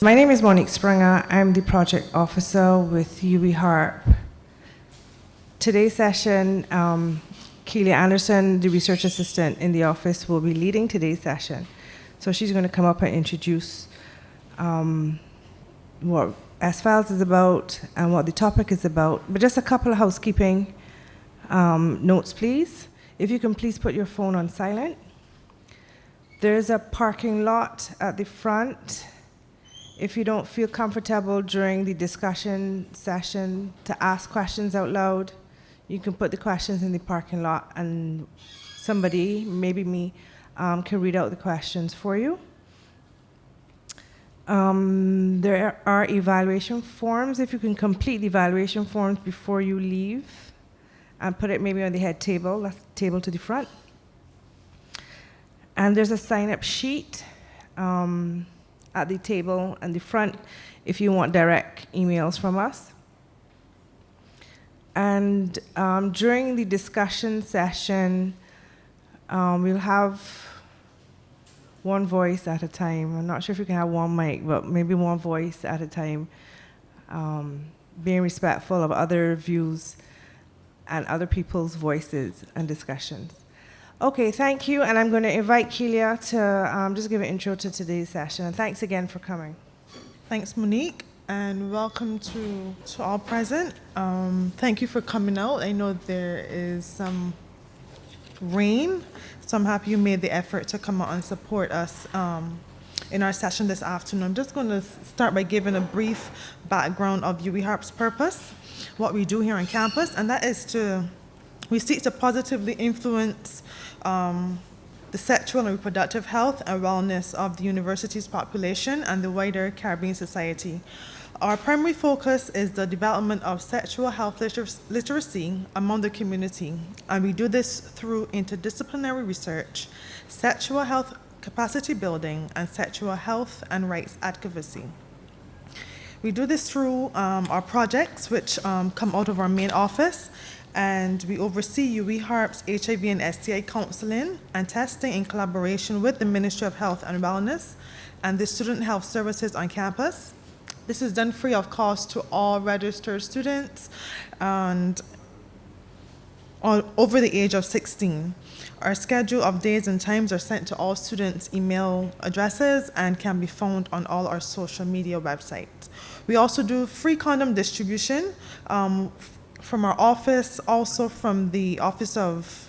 My name is Monique Springer. I'm the project officer with UWIHARP. Today's session, Keely Anderson, the research assistant in the office, will be leading today's session. So she's going to come up and introduce what S-Files is about and what the topic is about. But just a couple of housekeeping notes, please. If you can please put your phone on silent. There's a parking lot at the front. If you don't feel comfortable during the discussion session to ask questions out loud, you can put the questions in the parking lot and somebody, maybe me, can read out the questions for you. There are evaluation forms. If you can complete the evaluation forms before you leave and put it maybe on the head table, that's the table to the front. And there's a sign-up sheet at the table and the front if you want direct emails from us. And during the discussion session, we'll have one voice at a time. I'm not sure if you can have one mic, but maybe one voice at a time, being respectful of other views and other people's voices and discussions. Okay, thank you, and I'm going to invite Kelia to just give an intro to today's session. And thanks again for coming. Thanks, Monique, and welcome to all present. Thank you for coming out. I know there is some rain, so I'm happy you made the effort to come out and support us in our session this afternoon. I'm just going to start by giving a brief background of UWIHARP's purpose, what we do here on campus, and that is we seek to positively influence the sexual and reproductive health and wellness of the university's population and the wider Caribbean society. Our primary focus is the development of sexual health literacy among the community, and we do this through interdisciplinary research, sexual health capacity building, and sexual health and rights advocacy. We do this through our projects, which come out of our main office, and we oversee UWIHARP's HIV and STI counseling and testing in collaboration with the Ministry of Health and Wellness and the Student Health Services on campus. This is done free of cost to all registered students and over the age of 16. Our schedule of days and times are sent to all students' email addresses and can be found on all our social media websites. We also do free condom distribution from our office, also from the Office of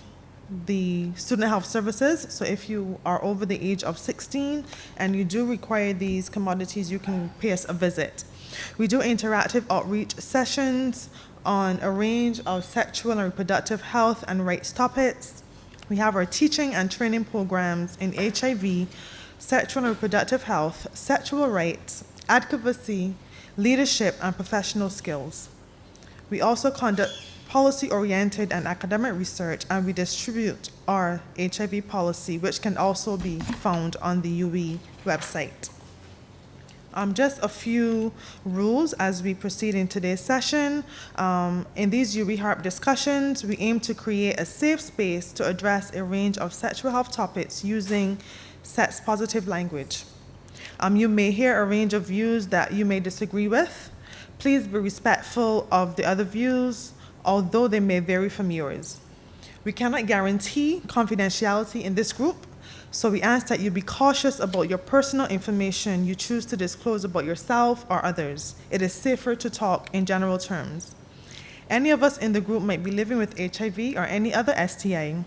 the Student Health Services. So if you are over the age of 16 and you do require these commodities, you can pay us a visit. We do interactive outreach sessions on a range of sexual and reproductive health and rights topics. We have our teaching and training programs in HIV, sexual and reproductive health, sexual rights, advocacy, leadership, and professional skills. We also conduct policy-oriented and academic research, and we distribute our HIV policy, which can also be found on the UWI website. Just a few rules as we proceed in today's session. In these UWIHARP discussions, we aim to create a safe space to address a range of sexual health topics using sex-positive language. You may hear a range of views that you may disagree with. Please be respectful of the other views, although they may vary from yours. We cannot guarantee confidentiality in this group, so we ask that you be cautious about your personal information you choose to disclose about yourself or others. It is safer to talk in general terms. Any of us in the group might be living with HIV or any other STI,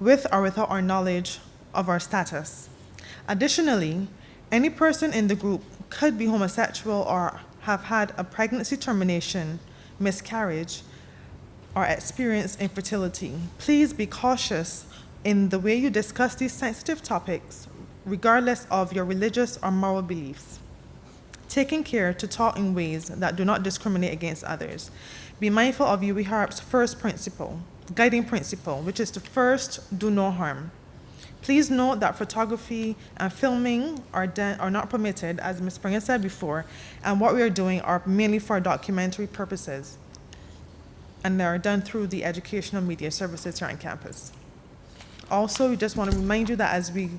with or without our knowledge of our status. Additionally, any person in the group could be homosexual or have had a pregnancy termination, miscarriage, or experience infertility. Please be cautious in the way you discuss these sensitive topics, regardless of your religious or moral beliefs. Taking care to talk in ways that do not discriminate against others. Be mindful of UWIHARP's first principle, guiding principle, which is to first do no harm. Please note that photography and filming are not permitted, as Ms. Springer said before, and what we are doing are mainly for documentary purposes, and they are done through the educational media services here on campus. Also, we just want to remind you that as we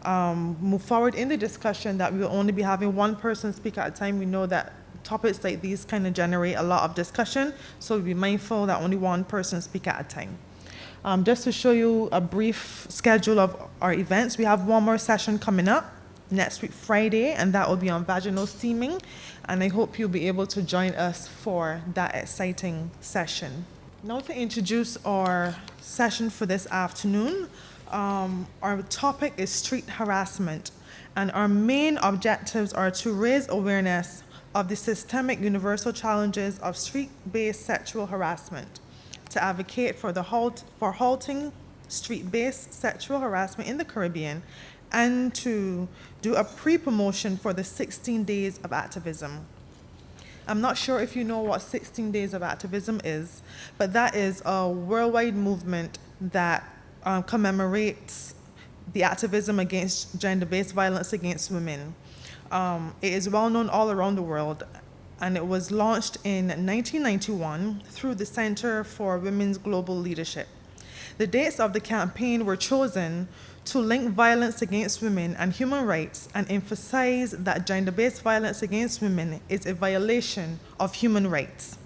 move forward in the discussion, that we will only be having one person speak at a time. We know that topics like these kind of generate a lot of discussion, so be mindful that only one person speak at a time. Just to show you a brief schedule of our events, we have one more session coming up next week, Friday, and that will be on vaginal steaming, and I hope you'll be able to join us for that exciting session. Now to introduce our session for this afternoon, our topic is street harassment, and our main objectives are to raise awareness of the systemic universal challenges of street-based sexual harassment, to advocate for halting street-based sexual harassment in the Caribbean, and to do a pre-promotion for the 16 Days of Activism. I'm not sure if you know what 16 Days of Activism is, but that is a worldwide movement that commemorates the activism against gender-based violence against women. It is well known all around the world, and it was launched in 1991 through the Center for Women's Global Leadership. The dates of the campaign were chosen to link violence against women and human rights and emphasize that gender-based violence against women is a violation of human rights.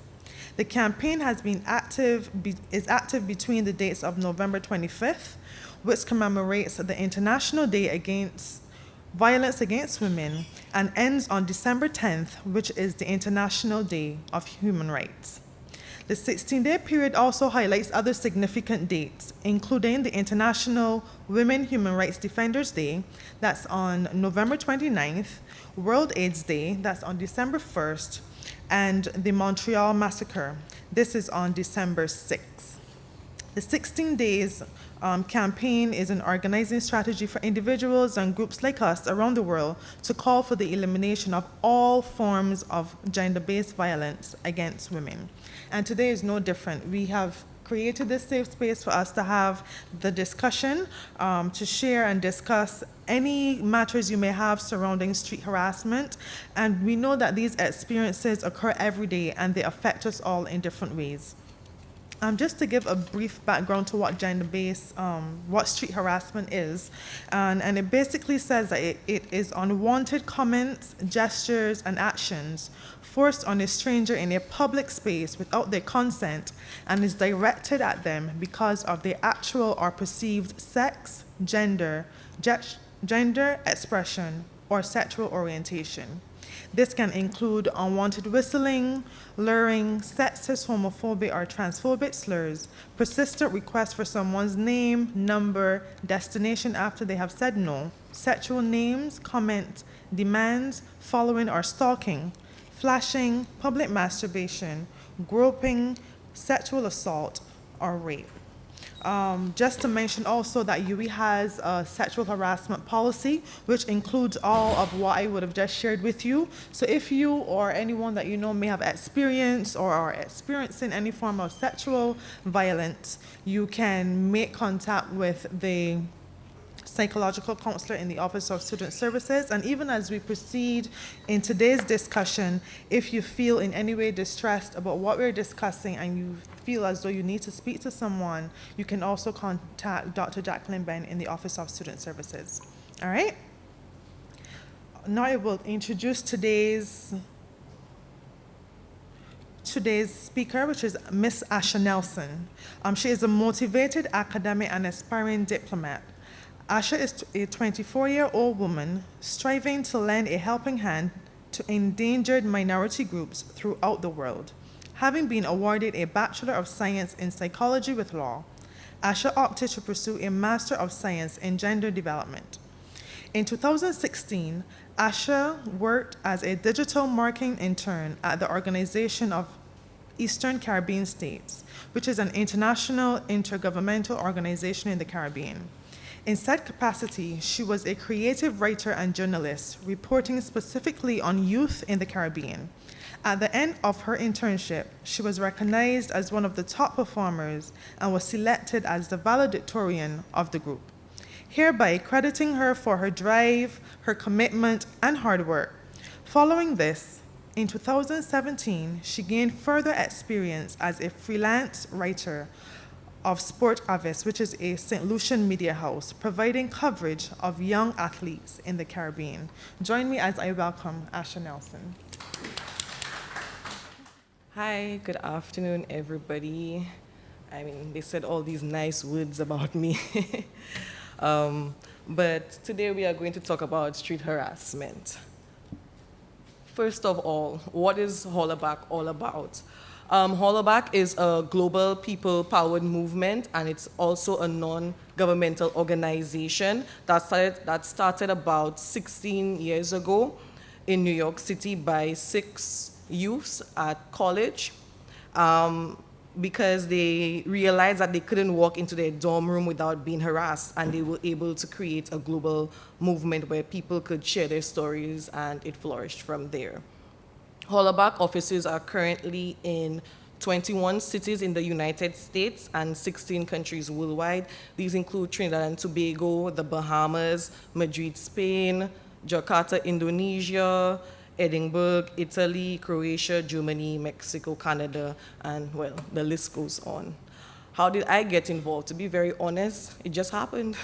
The campaign is active between the dates of November 25th, which commemorates the International Day Against Violence Against Women, and ends on December 10th, which is the International Day of Human Rights. The 16-day period also highlights other significant dates, including the International Women Human Rights Defenders Day, that's on November 29th, World AIDS Day, that's on December 1st, and the Montreal Massacre. This is on December 6th. The 16 Days campaign is an organizing strategy for individuals and groups like us around the world to call for the elimination of all forms of gender-based violence against women. And today is no different. We have created this safe space for us to have the discussion, to share and discuss any matters you may have surrounding street harassment. And we know that these experiences occur every day and they affect us all in different ways. Just to give a brief background to what gender-based, what street harassment is, and it basically says that it is unwanted comments, gestures, and actions forced on a stranger in a public space without their consent and is directed at them because of their actual or perceived sex, gender expression, or sexual orientation. This can include unwanted whistling, luring, sexist, homophobic, or transphobic slurs, persistent requests for someone's name, number, destination after they have said no, sexual names, comments, demands, following or stalking, flashing, public masturbation, groping, sexual assault, or rape. Just to mention also that UWI has a sexual harassment policy, which includes all of what I would have just shared with you. So if you or anyone that you know may have experienced or are experiencing any form of sexual violence, you can make contact with the psychological counselor in the Office of Student Services. And even as we proceed in today's discussion, if you feel in any way distressed about what we're discussing and you feel as though you need to speak to someone, you can also contact Dr. Jacqueline Ben in the Office of Student Services. All right? Now I will introduce today's speaker, which is Miss Asha Nelson. She is a motivated academic and aspiring diplomat. Asha is a 24-year-old woman striving to lend a helping hand to endangered minority groups throughout the world. Having been awarded a Bachelor of Science in Psychology with Law, Asha opted to pursue a Master of Science in Gender Development. In 2016, Asha worked as a digital marketing intern at the Organization of Eastern Caribbean States, which is an international intergovernmental organization in the Caribbean. In said capacity, she was a creative writer and journalist, reporting specifically on youth in the Caribbean. At the end of her internship, she was recognized as one of the top performers and was selected as the valedictorian of the group, hereby crediting her for her drive, her commitment, and hard work. Following this, in 2017, she gained further experience as a freelance writer of Sport Avis, which is a St. Lucian media house providing coverage of young athletes in the Caribbean. Join me as I welcome Asha Nelson. Hi, good afternoon, everybody. I mean, they said all these nice words about me. But today we are going to talk about street harassment. First of all, what is Hollaback all about? Hollaback is a global people-powered movement, and it's also a non-governmental organization that started about 16 years ago in New York City by 6 youths at college. Because they realized that they couldn't walk into their dorm room without being harassed, and they were able to create a global movement where people could share their stories, and it flourished from there. Hollaback offices are currently in 21 cities in the United States and 16 countries worldwide. These include Trinidad and Tobago, the Bahamas, Madrid, Spain, Jakarta, Indonesia, Edinburgh, Italy, Croatia, Germany, Mexico, Canada, and, well, the list goes on. How did I get involved? To be very honest, it just happened.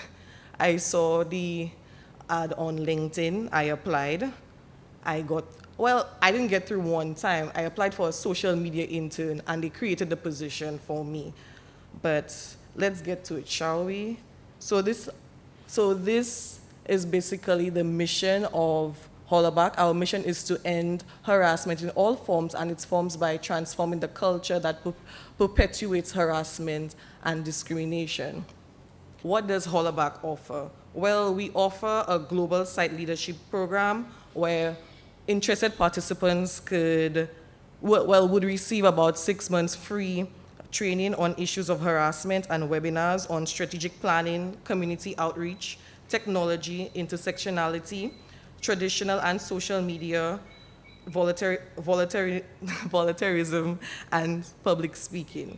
I saw the ad on LinkedIn. I applied. I didn't get through one time. I applied for a social media intern, and they created the position for me. But let's get to it, shall we? So this is basically the mission of Hollaback. Our mission is to end harassment in all forms, and its forms by transforming the culture that perpetuates harassment and discrimination. What does Hollaback offer? Well, we offer a global site leadership program where interested participants would receive about 6 months free training on issues of harassment and webinars on strategic planning, community outreach, technology, intersectionality, traditional and social media, volunteerism, and public speaking.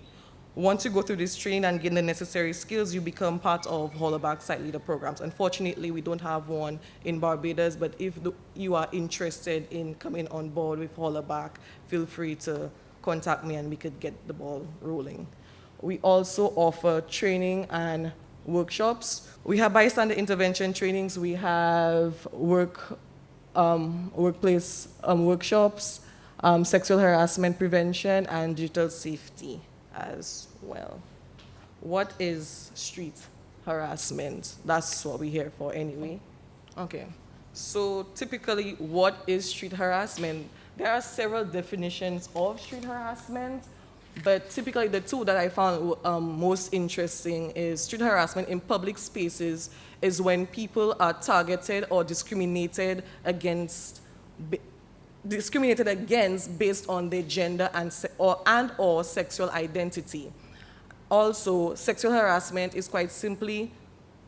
Once you go through this training and gain the necessary skills, you become part of Hollaback site leader programs. Unfortunately, we don't have one in Barbados, but if you are interested in coming on board with Hollaback, feel free to contact me and we could get the ball rolling. We also offer training and workshops. We have bystander intervention trainings. We have workplace workshops, sexual harassment prevention, and digital safety as well. What is street harassment? That's what we're here for anyway. Okay, so typically, what is street harassment? There are several definitions of street harassment, but typically the two that I found most interesting is street harassment in public spaces is when people are targeted or discriminated against based on their gender and/or sexual identity. Also, sexual harassment is quite simply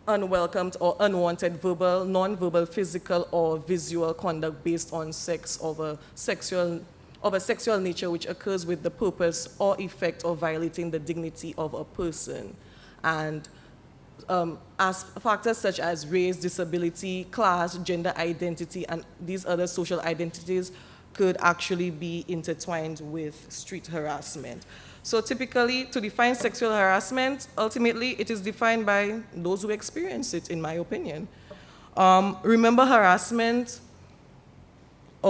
unwelcomed or unwanted verbal, non-verbal, physical, or visual conduct based on sex of a sexual nature which occurs with the purpose or effect of violating the dignity of a person. And as factors such as race, disability, class, gender identity, and these other social identities could actually be intertwined with street harassment. So typically, to define sexual harassment, ultimately, it is defined by those who experience it, in my opinion. Remember harassment,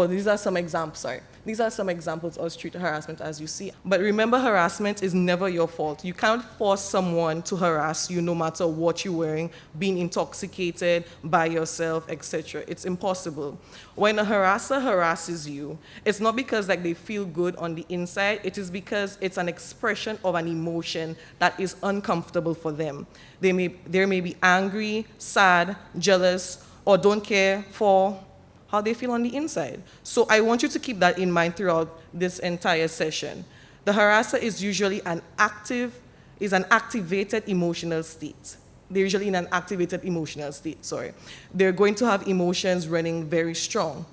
these are some examples, sorry. These are some examples of street harassment as you see. But remember, harassment is never your fault. You can't force someone to harass you no matter what you're wearing, being intoxicated, by yourself, etc. It's impossible. When a harasser harasses you, it's not because they feel good on the inside, it is because it's an expression of an emotion that is uncomfortable for them. They may be angry, sad, jealous, or don't care for how they feel on the inside. So I want you to keep that in mind throughout this entire session. The harasser is usually an activated emotional state. They're usually in an activated emotional state, sorry. They're going to have emotions running very strong.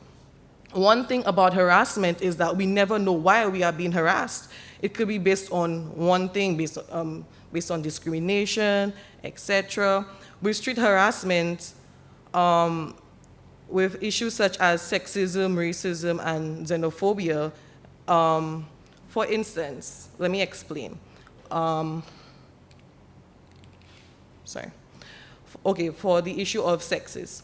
One thing about harassment is that we never know why we are being harassed. It could be based on one thing, based on discrimination, etc. With street harassment, with issues such as sexism, racism, and xenophobia. For instance, let me explain. sorry. Okay, for the issue of sexes.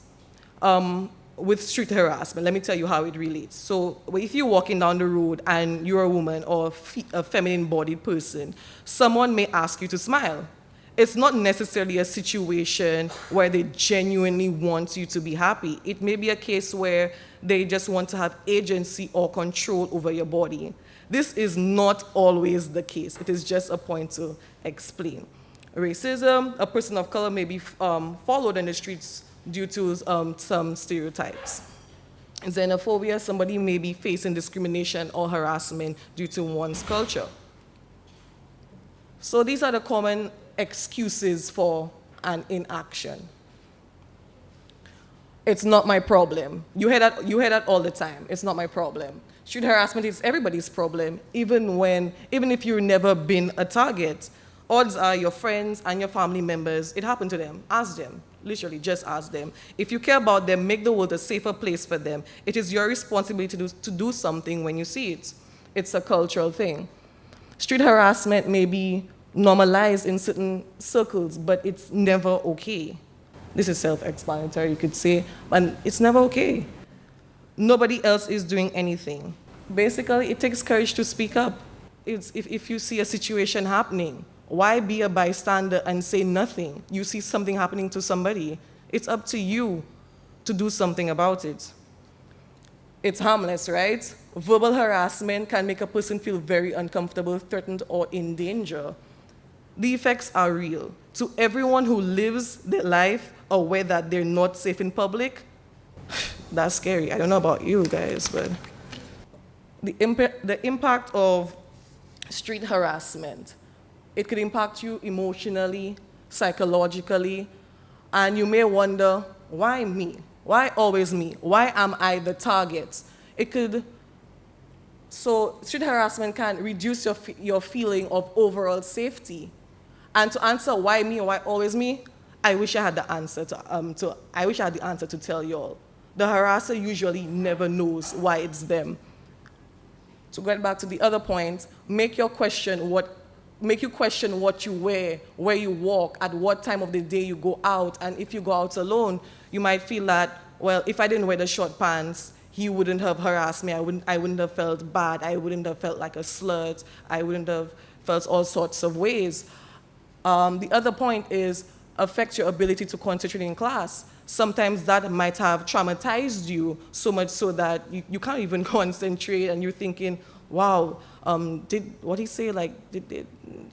With street harassment, let me tell you how it relates. So if you're walking down the road and you're a woman or a feminine-bodied person, someone may ask you to smile. It's not necessarily a situation where they genuinely want you to be happy. It may be a case where they just want to have agency or control over your body. This is not always the case. It is just a point to explain. Racism, a person of color may be followed in the streets due to some stereotypes. Xenophobia, somebody may be facing discrimination or harassment due to one's culture. So these are the common excuses for an inaction. It's not my problem. You hear that all the time. It's not my problem. Street harassment is everybody's problem, even if you've never been a target. Odds are your friends and your family members, it happened to them. Ask them. Literally, just ask them. If you care about them, make the world a safer place for them. It is your responsibility to do something when you see it. It's a cultural thing. Street harassment may be normalized in certain circles, but it's never okay. This is self-explanatory, you could say, but it's never okay. Nobody else is doing anything. Basically, it takes courage to speak up. If you see a situation happening, why be a bystander and say nothing? You see something happening to somebody. It's up to you to do something about it. It's harmless, right? Verbal harassment can make a person feel very uncomfortable, threatened, or in danger. The effects are real. To everyone who lives their life aware that they're not safe in public, that's scary. I don't know about you guys, but the impact of street harassment, it could impact you emotionally, psychologically, and you may wonder, why me? Why always me? Why am I the target? So street harassment can reduce your feeling of overall safety. And to answer why me or why always me, I wish I had the answer to tell you all. The harasser usually never knows why it's them. To get back to the other point, make you question what you wear, where you walk, at what time of the day you go out, and if you go out alone, you might feel that, well, if I didn't wear the short pants, he wouldn't have harassed me, I wouldn't have felt bad, I wouldn't have felt like a slut, I wouldn't have felt all sorts of ways. The other point is, affect your ability to concentrate in class. Sometimes that might have traumatized you so much so that you can't even concentrate and you're thinking, wow, did what he say, like,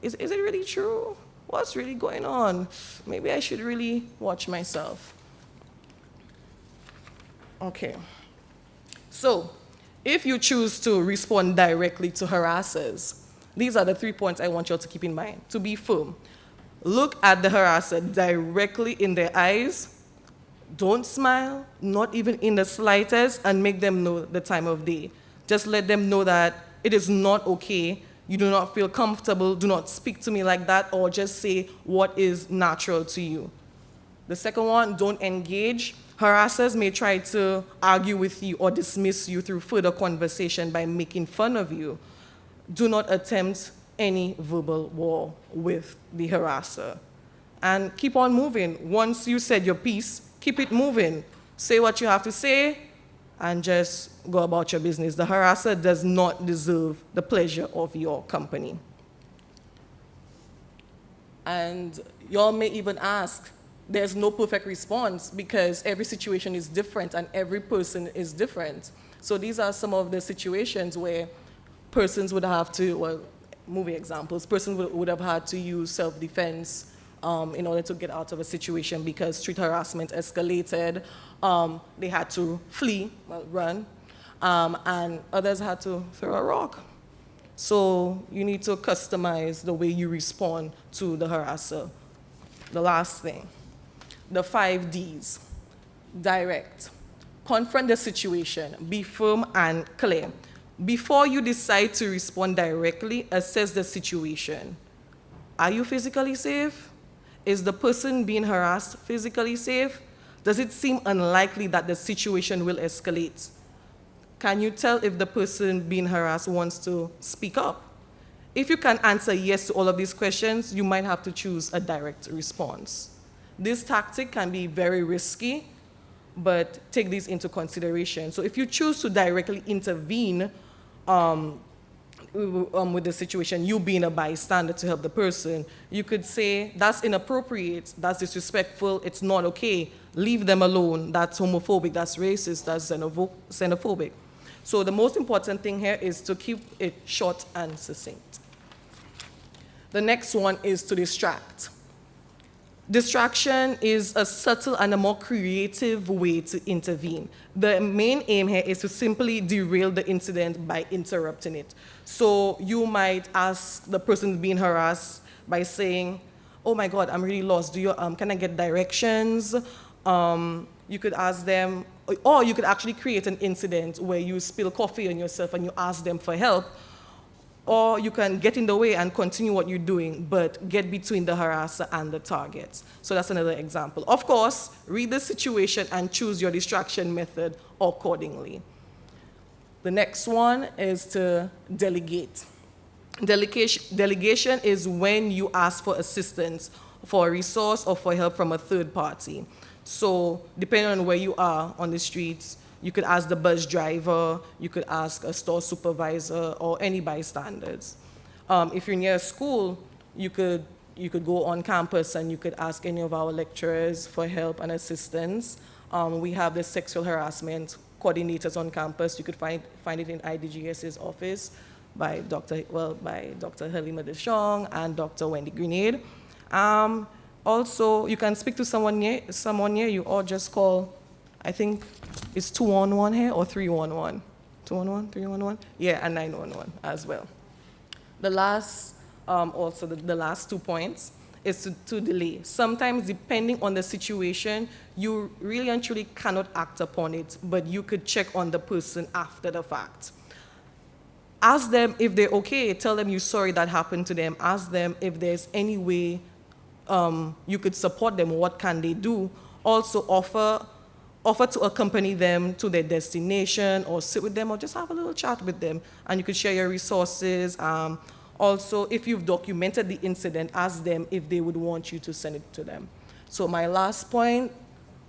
is it really true? What's really going on? Maybe I should really watch myself. Okay. So, if you choose to respond directly to harassers, these are the 3 points I want you all to keep in mind. To be firm, look at the harasser directly in their eyes. Don't smile, not even in the slightest, and make them know the time of day. Just let them know that it is not okay. You do not feel comfortable. Do not speak to me like that, or just say what is natural to you. The second one, don't engage. Harassers may try to argue with you or dismiss you through further conversation by making fun of you. Do not attempt any verbal war with the harasser. And keep on moving. Once you said your piece, keep it moving. Say what you have to say, and just go about your business. The harasser does not deserve the pleasure of your company. And y'all may even ask, there's no perfect response because every situation is different and every person is different. So these are some of the situations where persons would have to, well, movie examples, persons would have had to use self-defense in order to get out of a situation because street harassment escalated. They had to flee, well, run, and others had to throw a rock. So you need to customize the way you respond to the harasser. The last thing, the 5 Ds. Direct. Confront the situation. Be firm and clear. Before you decide to respond directly, assess the situation. Are you physically safe? Is the person being harassed physically safe? Does it seem unlikely that the situation will escalate? Can you tell if the person being harassed wants to speak up? If you can answer yes to all of these questions, you might have to choose a direct response. This tactic can be very risky, but take these into consideration. So if you choose to directly intervene with the situation, you being a bystander to help the person, you could say, that's inappropriate, that's disrespectful, it's not okay, leave them alone, that's homophobic, that's racist, that's xenophobic. So the most important thing here is to keep it short and succinct. The next one is to distract. Distraction is a subtle and a more creative way to intervene. The main aim here is to simply derail the incident by interrupting it. So you might ask the person being harassed by saying, oh my God, I'm really lost. Can I get directions? You could ask them, or you could actually create an incident where you spill coffee on yourself and you ask them for help. Or you can get in the way and continue what you're doing, but get between the harasser and the targets. So that's another example. Of course, read the situation and choose your distraction method accordingly. The next one is to delegate. Delegation is when you ask for assistance, for a resource, or for help from a third party. So depending on where you are on the streets, you could ask the bus driver, you could ask a store supervisor, or any bystanders. If you're near a school, you could go on campus and you could ask any of our lecturers for help and assistance. We have the sexual harassment coordinators on campus. You could find it in IDGS's office by Dr. Halima Deshong and Dr. Wendy Grenade. Also, you can speak to someone near you, or just call, I think it's 211 here, or 311. 211, 311? Yeah, and 911 as well. The last, the last 2 points is to delay. Sometimes, depending on the situation, you really and truly cannot act upon it, but you could check on the person after the fact. Ask them if they're okay. Tell them you're sorry that happened to them. Ask them if there's any way you could support them. What can they do? Also, offer to accompany them to their destination, or sit with them, or just have a little chat with them, and you could share your resources. Also, if you've documented the incident, ask them if they would want you to send it to them. So my last point,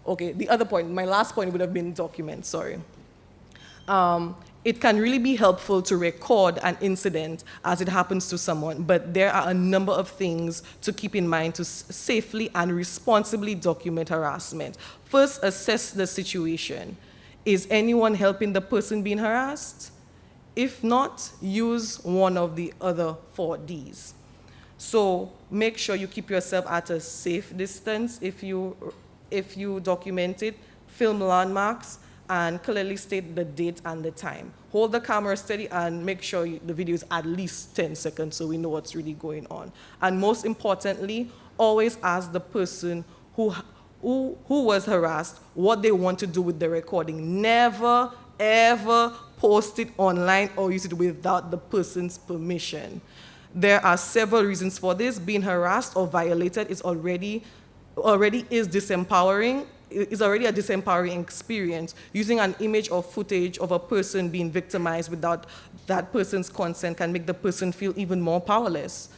my last point would have been document, sorry. It can really be helpful to record an incident as it happens to someone, but there are a number of things to keep in mind to safely and responsibly document harassment. First, assess the situation. Is anyone helping the person being harassed? If not, use one of the other 4 Ds. So make sure you keep yourself at a safe distance if you document it. Film landmarks, and clearly state the date and the time. Hold the camera steady and make sure the video is at least 10 seconds so we know what's really going on. And most importantly, always ask the person who was harassed what they want to do with the recording. Never, ever post it online or use it without the person's permission. There are several reasons for this. Being harassed or violated is already is disempowering. It's already a disempowering experience. Using an image or footage of a person being victimized without that person's consent can make the person feel even more powerless.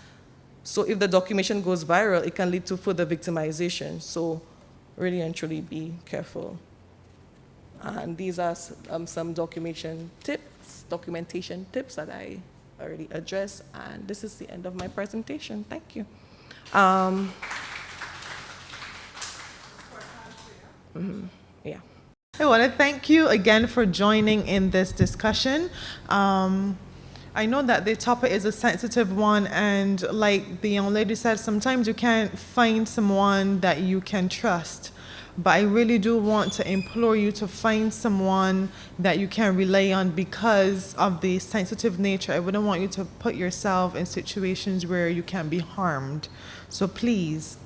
So if the documentation goes viral, it can lead to further victimization. So really and truly be careful. And these are some documentation tips that I already addressed. And this is the end of my presentation. Thank you. Yeah. I want to thank you again for joining in this discussion. I know that the topic is a sensitive one, and like the young lady said, sometimes you can't find someone that you can trust. But I really do want to implore you to find someone that you can rely on because of the sensitive nature. I wouldn't want you to put yourself in situations where you can be harmed. So please,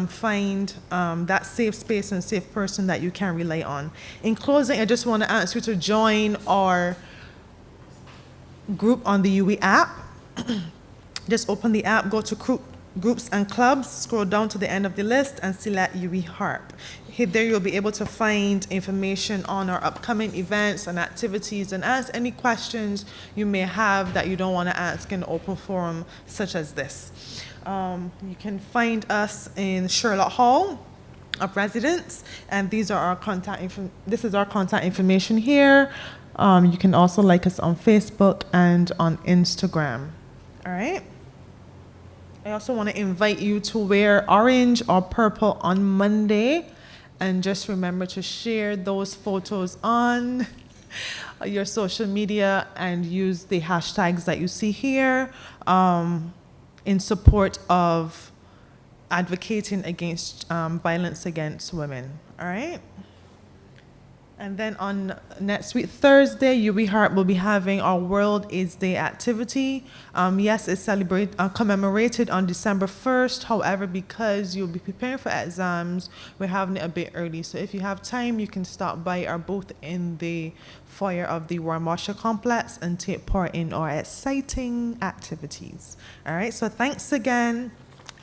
find that safe space and safe person that you can rely on. In closing, I just want to ask you to join our group on the UWI app. Just open the app, go to groups and clubs, scroll down to the end of the list and select UWIHARP. There you'll be able to find information on our upcoming events and activities, and ask any questions you may have that you don't want to ask in an open forum such as this. You can find us in Sherlock Hall, of residents, and these are our this is our contact information here. You can also like us on Facebook and on Instagram. All right. I also want to invite you to wear orange or purple on Monday, and just remember to share those photos on your social media and use the hashtags that you see here in support of advocating against violence against women. All right. And then on next week, Thursday, UWIHARP will be having our World AIDS Day activity. Yes, it's commemorated on December 1st. However, because you'll be preparing for exams, we're having it a bit early. So if you have time, you can stop by our booth in the foyer of the War Marshal Complex and take part in our exciting activities. All right, so thanks again.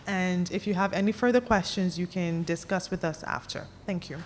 And if you have any further questions, you can discuss with us after. Thank you.